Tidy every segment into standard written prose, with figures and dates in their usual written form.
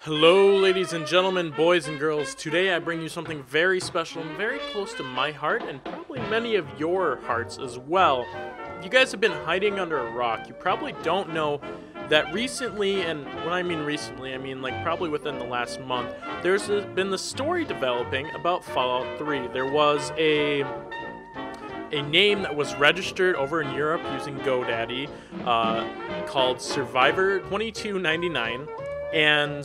Hello, ladies and gentlemen, boys and girls. Today I bring you something very special and very close to my heart and probably many of your hearts as well. You guys have been hiding under a rock. You probably don't know that recently, and when I mean recently, I mean like probably within the last month, there's been the story developing about Fallout 3. There was a name that was registered over in Europe using GoDaddy called Survivor 2299. And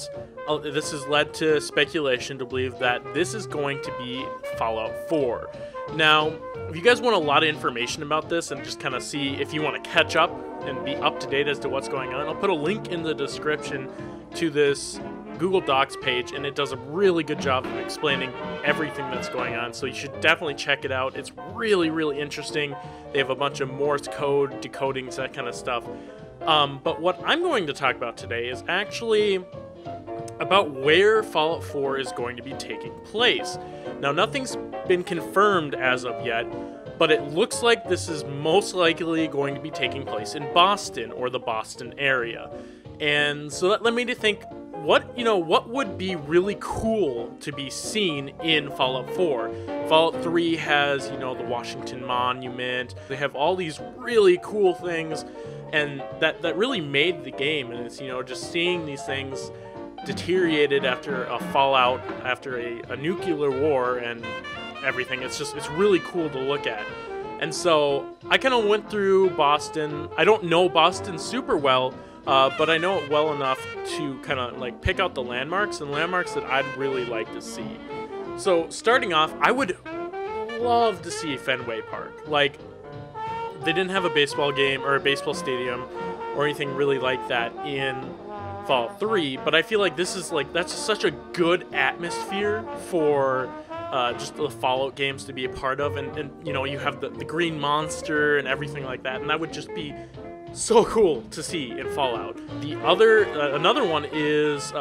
this has led to speculation to believe that this is going to be Fallout 4. Now, if you guys want a lot of information about this and just kind of see if you want to catch up and be up to date as to what's going on, I'll put a link in the description to this Google Docs page, and it does a really good job of explaining everything that's going on, so you should definitely check it out. It's really, really interesting. They have a bunch of Morse code, decodings, that kind of stuff. But what I'm going to talk about today is actually about where Fallout 4 is going to be taking place. Now, nothing's been confirmed as of yet, but it looks like this is most likely going to be taking place in Boston or the Boston area. And so that led me to think, what would be really cool to be seen in Fallout 4? Fallout 3 has, the Washington Monument. They have all these really cool things, and that really made the game. And it's, just seeing these things deteriorated after a fallout, after a nuclear war and everything. It's really cool to look at. And so I kind of went through Boston. I don't know Boston super well, but I know it well enough to kind of like pick out the landmarks and landmarks that I'd really like to see. So starting off, I would love to see Fenway Park. Like, they didn't have a baseball game or a baseball stadium or anything really like that in Fallout 3, but I feel like that's such a good atmosphere for just the Fallout games to be a part of, and you have the green monster and everything like that, and that would just be so cool to see in Fallout. The another one is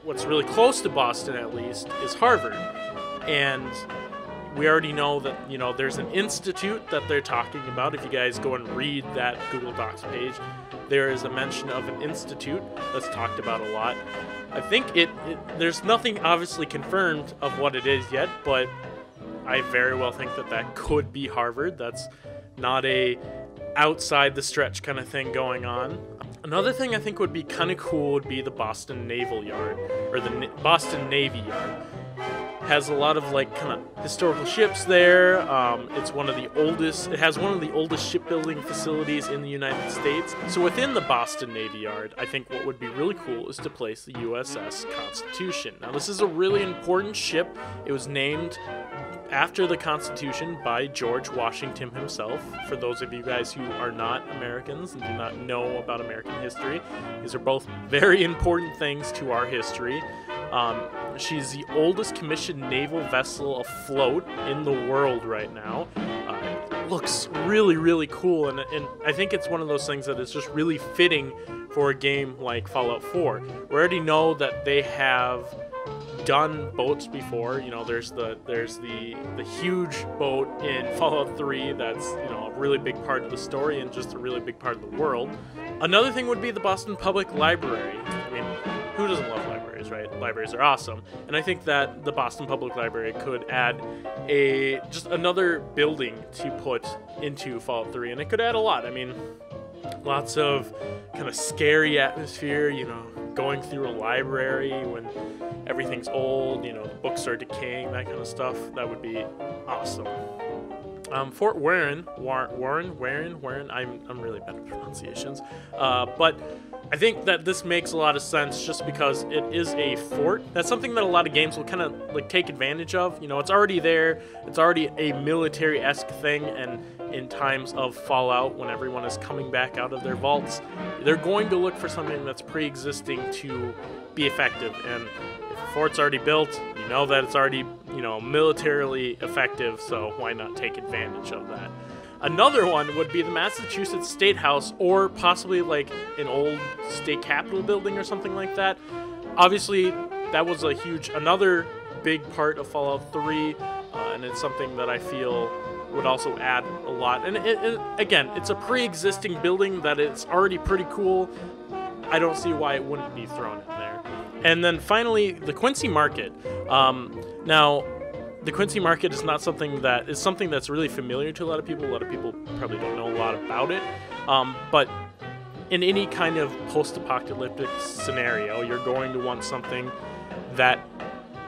what's really close to Boston, at least, is Harvard, and we already know that there's an institute that they're talking about. If you guys go and read that Google Docs page, there is a mention of an institute that's talked about a lot. I think there's nothing obviously confirmed of what it is yet, but I very well think that could be Harvard. That's not a outside the stretch kind of thing going on. Another thing I think would be kind of cool would be the Boston Naval Yard, or the Boston Navy Yard. Has a lot of kind of historical ships there. It's one of the oldest. It has one of the oldest shipbuilding facilities in the United States. So within the Boston Navy Yard, I think what would be really cool is to place the USS Constitution. Now, this is a really important ship. It was named after the Constitution by George Washington himself. For those of you guys who are not Americans and do not know about American history, these are both very important things to our history. She's the oldest commissioned naval vessel afloat in the world right now. It looks really, really cool, and I think it's one of those things that is just really fitting for a game like Fallout 4. We already know that they have done boats before. There's the huge boat in Fallout 3 that's a really big part of the story and just a really big part of the world. Another thing would be the Boston Public Library. I mean, who doesn't love libraries, right? Libraries are awesome, and I think that the Boston Public Library could add just another building to put into Fallout 3, and it could add a lot. I mean, lots of kind of scary atmosphere, going through a library when everything's old, the books are decaying, that kind of stuff. That would be awesome. Fort Warren, I'm really bad at pronunciations, but I think that this makes a lot of sense just because it is a fort. That's something that a lot of games will kind of take advantage of. It's already there. It's already a military-esque thing, and in times of Fallout, when everyone is coming back out of their vaults, they're going to look for something that's pre-existing to be effective. And if a fort's already built, you know that it's already, militarily effective, so why not take advantage of that? Another one would be the Massachusetts State House, or possibly an old state capitol building or something like that. Obviously, that was another big part of Fallout 3, and it's something that I feel would also add a lot. And again, it's a pre-existing building that it's already pretty cool. I don't see why it wouldn't be thrown in there. And then finally, the Quincy Market. Now, the Quincy Market is not something that is something that's really familiar to a lot of people. A lot of people probably don't know a lot about it. But in any kind of post-apocalyptic scenario, you're going to want something that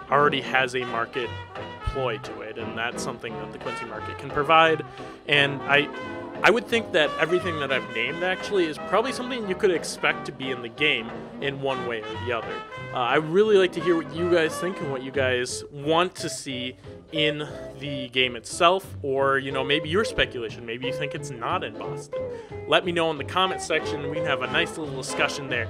already has a market ploy to it, and that's something that the Quincy Market can provide. And I would think that everything that I've named actually is probably something you could expect to be in the game in one way or the other. I really like to hear what you guys think and what you guys want to see in the game itself, or maybe your speculation. Maybe you think it's not in Boston. Let me know in the comment section and we can have a nice little discussion there.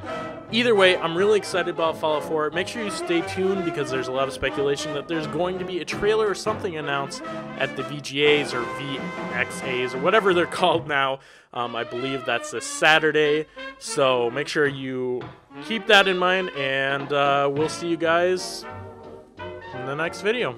Either way, I'm really excited about Fallout 4. Make sure you stay tuned because there's a lot of speculation that there's going to be a trailer or something announced at the VGAs or VXAs or whatever they're called now. I believe that's this Saturday, so make sure you keep that in mind, and we'll see you guys in the next video.